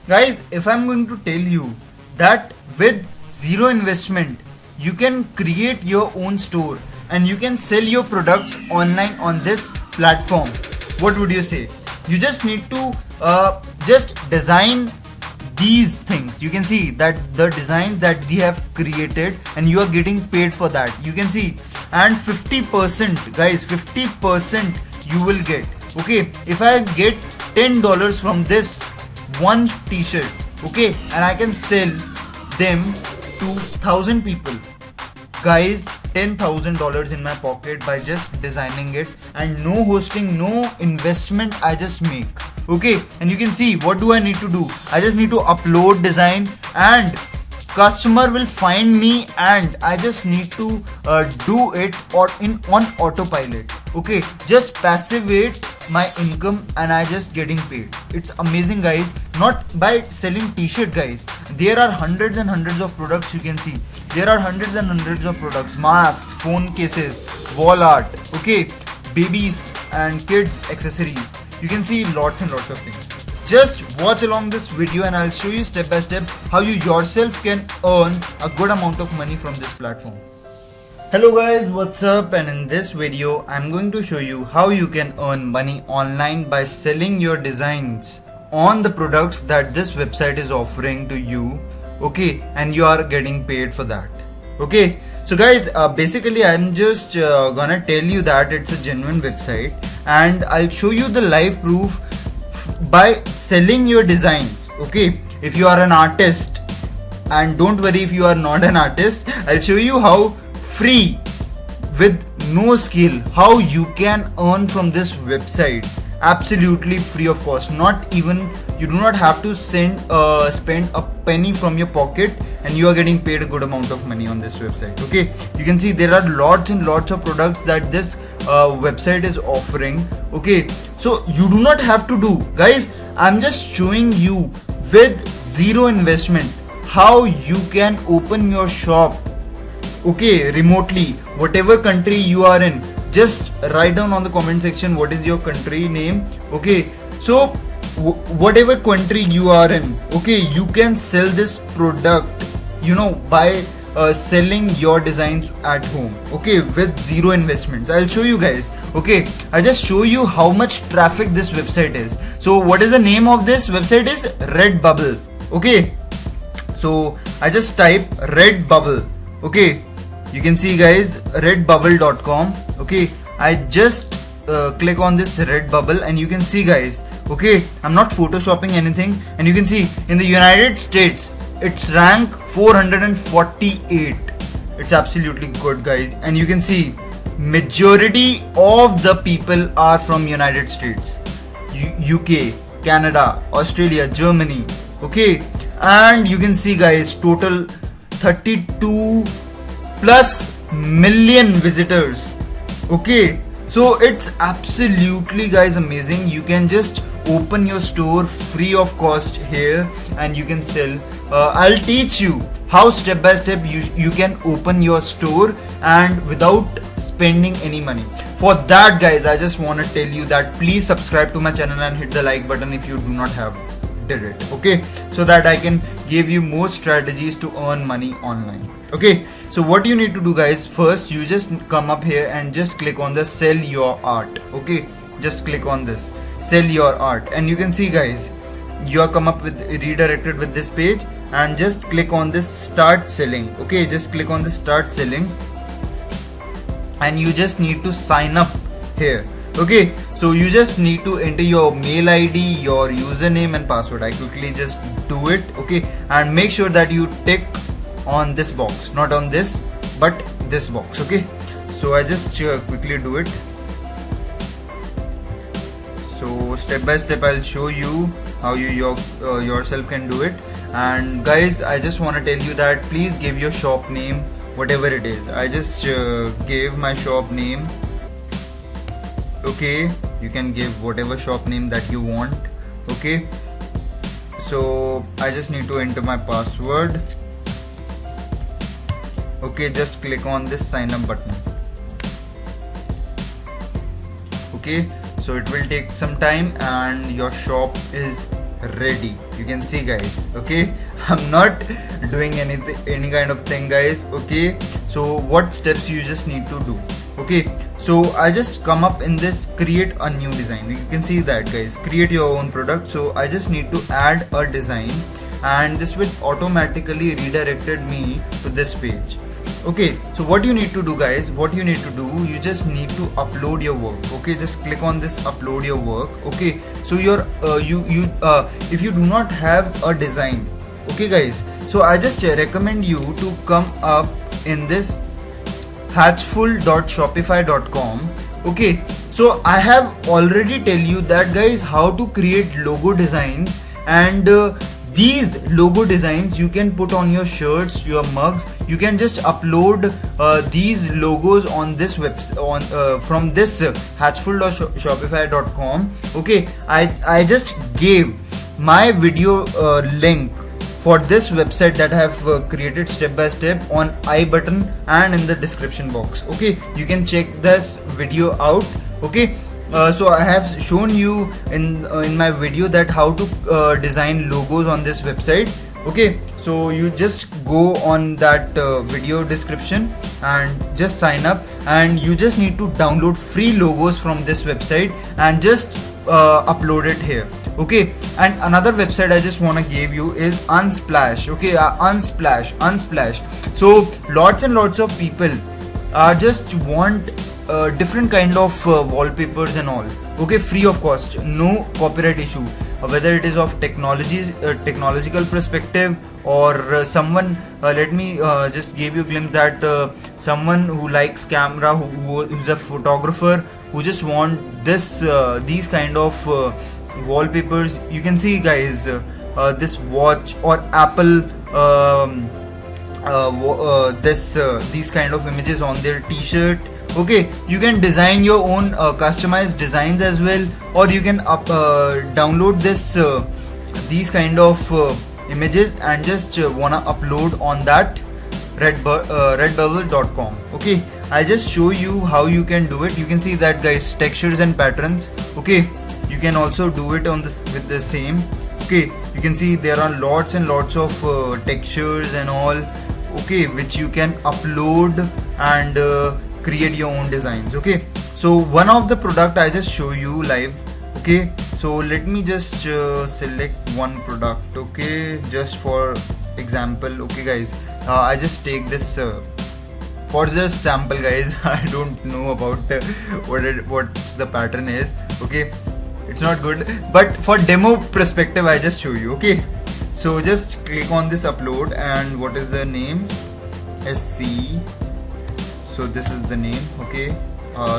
Guys, if I'm going to tell you that with zero investment, you can create your own store and you can sell your products online on this platform, what would you say? You just need to just design these things. You can see that the design that we have created and you are getting paid for that. You can see, and 50%, guys, 50% you will get. Okay, if I get $10 from this one t-shirt, okay, and I can sell them to 1,000 people, guys, $10,000 in my pocket by just designing it, and no hosting, no investment, I just make. Okay, and you can see what do I need to do. I just need to upload design and customer will find me, and I just need to do it or on autopilot. Okay, just passivate my income and I just getting paid. It's amazing, guys. Not by selling t-shirt, guys. There are hundreds and hundreds of products. You can see there are hundreds and hundreds of products: masks, phone cases, wall art, okay, babies and kids accessories. You can see lots and lots of things. Just watch along this video and I'll show you step by step how you yourself can earn a good amount of money from this platform. Hello guys, what's up? And in this video I'm going to show you how you can earn money online by selling your designs on the products that this website is offering to you. Okay, and you are getting paid for that. Okay, so guys, basically I'm just gonna tell you that it's a genuine website and I'll show you the live proof by selling your designs. Okay, if you are an artist, and don't worry if you are not an artist, I'll show you how free, with no skill, how you can earn from this website absolutely free of cost. Not even, you do not have to spend a penny from your pocket and you are getting paid a good amount of money on this website. Okay, you can see there are lots and lots of products that this website is offering. Okay, so you do not have to do, guys, I'm just showing you with zero investment how you can open your shop, okay, remotely, whatever country you are in. Just write down on the comment section what is your country name. Okay, so whatever country you are in, okay, you can sell this product, you know, by selling your designs at home, okay, with zero investments. I'll show you guys. Okay, I just show you how much traffic this website is. So what is the name of this website? Is Redbubble. Okay, so I just type Redbubble. Okay, you can see, guys, redbubble.com. okay, I just click on this Redbubble and you can see, guys, okay, I'm not photoshopping anything, and you can see in the United States it's rank 448. It's absolutely good, guys, and you can see majority of the people are from United States, UK, Canada, Australia, Germany. Okay, and you can see, guys, total 32 plus million visitors. Okay, so it's absolutely, guys, amazing. You can just open your store free of cost here and you can sell. I'll teach you how step by step you can open your store and without spending any money. For that, guys, I just want to tell you that please subscribe to my channel and hit the like button if you do not have did it. Okay, so that I can give you more strategies to earn money online. Okay, so what you need to do, guys, first you just come up here and just click on the sell your art. Okay, just click on this sell your art and you can see, guys, you are come up with redirected with this page, and just click on this start selling. Okay, just click on this start selling and you just need to sign up here. Okay, so you just need to enter your mail ID, your username and password. I quickly just do it. Okay, and make sure that you tick on this box, not on this but this box. Okay, so I just quickly do it. So step by step I'll show you how you yourself can do it. And guys, I just want to tell you that please give your shop name, whatever it is. I just gave my shop name. Okay, you can give whatever shop name that you want. Okay, so I just need to enter my password. Okay, just click on this sign up button. Okay, so it will take some time and your shop is ready. you can see guys. Okay, I'm not doing any kind of thing guys. Okay, so what steps you just need to do? Okay, so I just come up in this create a new design. You can see that guys, create your own product. So I just need to add a design, and this will automatically redirected me to this page. Okay, so what you need to do guys, you just need to upload your work. Okay, just click on this upload your work. Okay, so your if you do not have a design, okay guys, so I just recommend you to come up in this hatchful.shopify.com. okay, so I have already tell you that guys how to create logo designs, and these logo designs you can put on your shirts, your mugs. You can just upload these logos on this website from this hatchful.shopify.com. okay, I just gave my video link for this website that I have created step by step on I button and in the description box. Okay, you can check this video out. Okay, so I have shown you in my video that how to design logos on this website. Okay, so you just go on that video description and just sign up, and you just need to download free logos from this website and just upload it here. Okay, and another website I just want to give you is Unsplash. Okay, Unsplash. So lots and lots of people just want different kind of wallpapers and all. Okay, free of cost, no copyright issue, whether it is of technological perspective or someone let me just give you a glimpse that someone who likes camera, who's a photographer, who just want these kind of wallpapers. You can see guys, this watch or Apple these kind of images on their t-shirt. Okay, you can design your own customized designs as well, or you can download these kind of images and just wanna upload on that redbubble.com. okay, I just show you how you can do it. You can see that guys, textures and patterns. Okay, you can also do it on this with the same. Okay, you can see there are lots and lots of textures and all. Okay, which you can upload and create your own designs. Okay, so one of the product I just show you live. Okay, so let me just select one product. Okay, just for example. Okay guys, I just take this for just sample guys. I don't know about what the pattern is. Okay, it's not good, but for demo perspective I just show you. Okay, so just click on this upload, and what is the name? SC. So this is the name. Okay,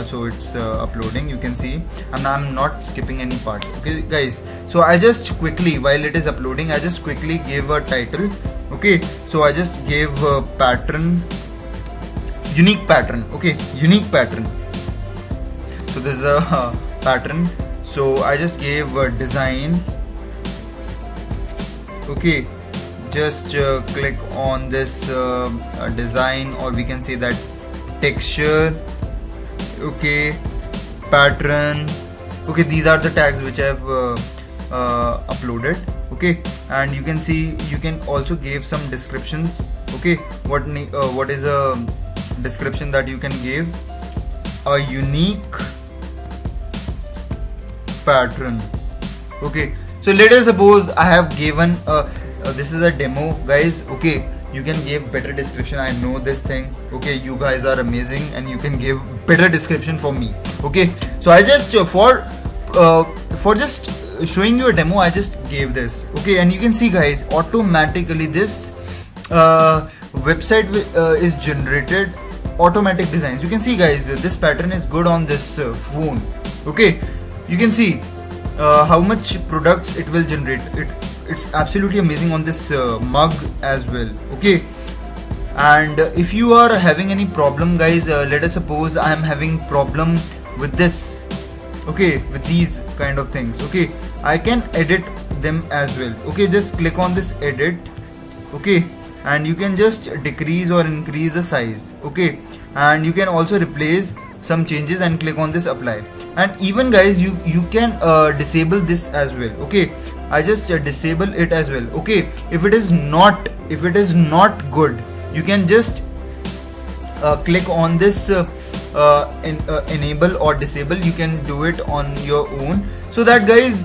so it's uploading. You can see, and I'm not skipping any part. Okay guys, so I just quickly, while it is uploading, I just quickly gave a title. Okay, so I just gave a pattern, unique pattern. Okay, unique pattern. So this is a pattern. So I just gave a design. Okay, just click on this design, or we can say that texture. Okay, pattern. Okay, these are the tags which I have uploaded. Okay, and you can see, you can also give some descriptions. Okay, what is a description that you can give? A unique pattern. Okay, so let us suppose I have given this is a demo guys. Okay, you can give better description. I know this thing. Okay, you guys are amazing and you can give better description for me. Okay, so I just for just showing you a demo, I just gave this. Okay, and you can see guys, automatically this website is generated automatic designs. You can see guys, this pattern is good on this phone. Okay, you can see how much products it will generate. It's absolutely amazing on this mug as well. Okay, and if you are having any problem guys, let us suppose I am having problem with this. Okay, with these kind of things. Okay, I can edit them as well. Okay, just click on this edit. Okay, and you can just decrease or increase the size. Okay, and you can also replace some changes and click on this apply. And even guys, you can disable this as well. Okay, I just disable it as well. Okay, if it is not good, you can just click on this enable or disable. You can do it on your own, so that guys,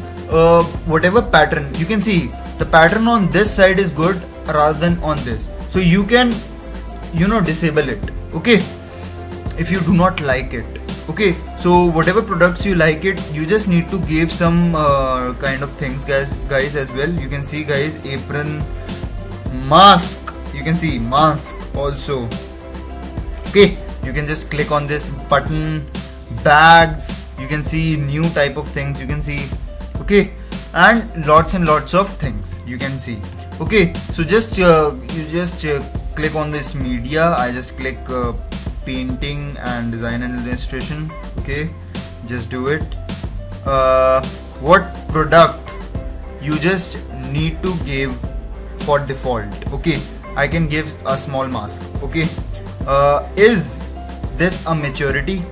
whatever pattern you can see, the pattern on this side is good rather than on this, so you can disable it. Okay, if you do not like it. Okay, so whatever products you like it, you just need to give some kind of things guys as well. You can see guys, apron, mask, you can see mask also. Okay, you can just click on this button, bags, you can see new type of things, you can see. Okay, and lots of things you can see. Okay, so just you just click on this media. I just click painting and design and illustration. Okay, just do it. What product you just need to give for default? Okay, I can give a small mask. Okay, is this a maturity?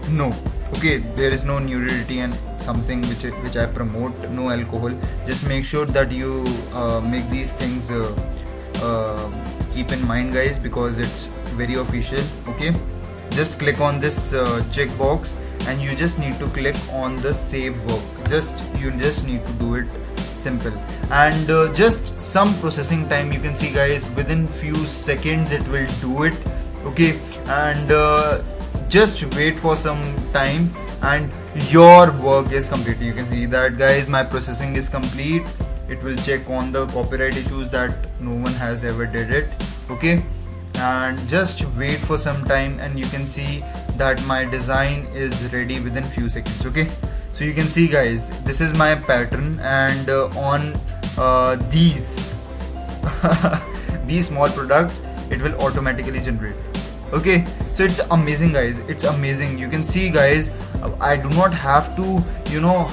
No. Okay, there is no nudity and something which I promote, no alcohol. Just make sure that you make these things keep in mind guys, because it's very official. Okay, just click on this checkbox, and you just need to click on the save work. You just need to do it simple, and just some processing time. You can see guys, within few seconds it will do it. Okay, and just wait for some time and your work is complete. You can see that guys, my processing is complete. It will check on the copyright issues that no one has ever did it. Okay, and just wait for some time, and you can see that my design is ready within few seconds. Okay, so you can see guys, this is my pattern, and on these these small products, it will automatically generate. Okay, so it's amazing guys, it's amazing. You can see guys, I do not have to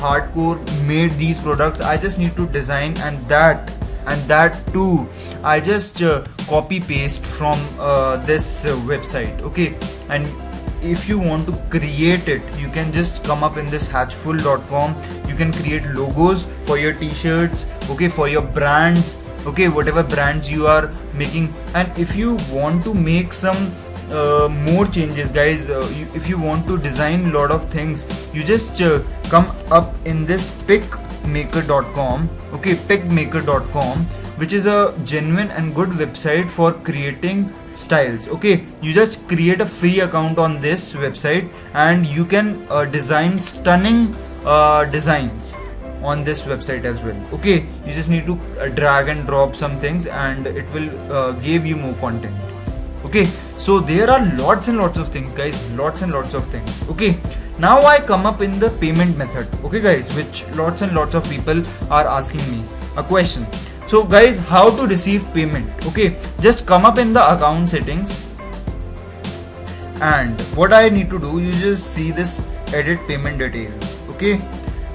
hardcore made these products. I just need to design, and that too I just copy paste from this website. Okay, and if you want to create it, you can just come up in this hatchful.com. You can create logos for your t-shirts, okay, for your brands, okay, whatever brands you are making. And if you want to make some more changes guys, if you want to design lot of things, you just come up in this picmaker.com. okay, picmaker.com, which is a genuine and good website for creating styles. Okay, you just create a free account on this website, and you can design stunning designs on this website as well. Okay, you just need to drag and drop some things, and it will give you more content. Okay, so there are lots and lots of things guys, lots and lots of things. Okay, now I come up in the payment method. Okay guys, which lots and lots of people are asking me a question. So guys, how to receive payment? Okay, just come up in the account settings, and what I need to do, you just see this edit payment details. Okay,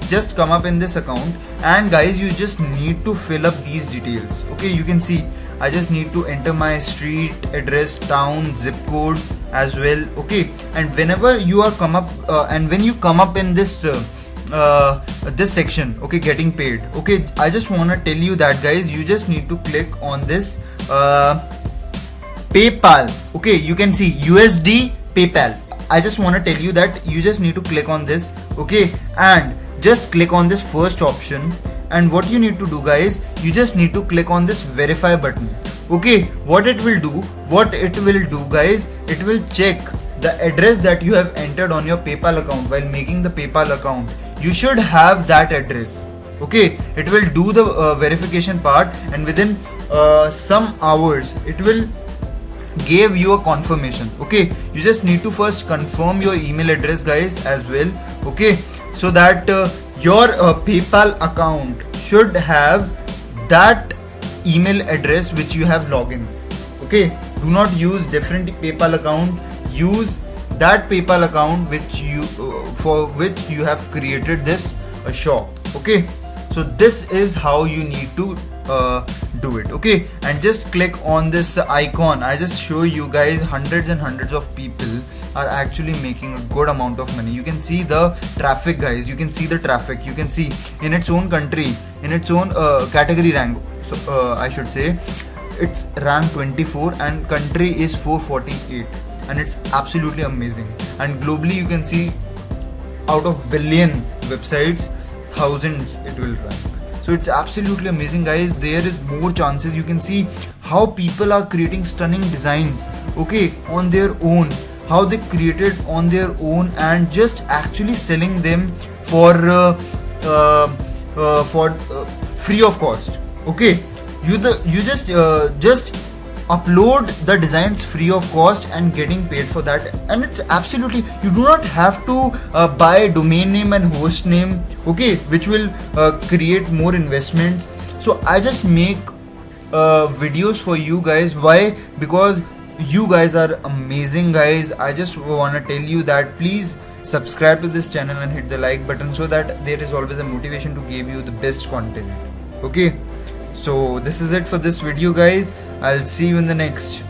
just come up in this account, and guys, you just need to fill up these details. Okay, you can see I just need to enter my street address, town, zip code as well. Okay, and whenever you are come up and when you come up in this this section, okay, getting paid. Okay, I just want to tell you that guys, you just need to click on this PayPal. Okay, you can see USD PayPal. I just want to tell you that you just need to click on this. Okay, and just click on this first option, and what you need to do guys, you just need to click on this verify button. Okay, what it will do guys, it will check the address that you have entered on your PayPal account. While making the PayPal account, you should have that address. Okay, it will do the verification part, and within some hours it will give you a confirmation. Okay, you just need to first confirm your email address guys as well. Okay, so that your PayPal account should have that email address which you have logged in. Okay, do not use different PayPal account, use that PayPal account which you for which you have created this shop. Okay, so this is how you need to do it. Okay, and just click on this icon. I just show you guys, hundreds and hundreds of people are actually making a good amount of money. You can see the traffic, guys. You can see the traffic. You can see in its own country, in its own category rank. So I should say, it's rank 24 and country is 448, and it's absolutely amazing. And globally, you can see out of billion websites, thousands it will rank. So it's absolutely amazing, guys. There is more chances. You can see how people are creating stunning designs, okay, on their own, how they created on their own and just actually selling them for free of cost. Okay, you just upload the designs free of cost and getting paid for that, and it's absolutely, you do not have to buy domain name and host name, okay, which will create more investments. So I just make videos for you guys. Why? Because you guys are amazing, guys. I just want to tell you that please subscribe to this channel and hit the like button so that there is always a motivation to give you the best content. Okay, so this is it for this video, guys. I'll see you in the next.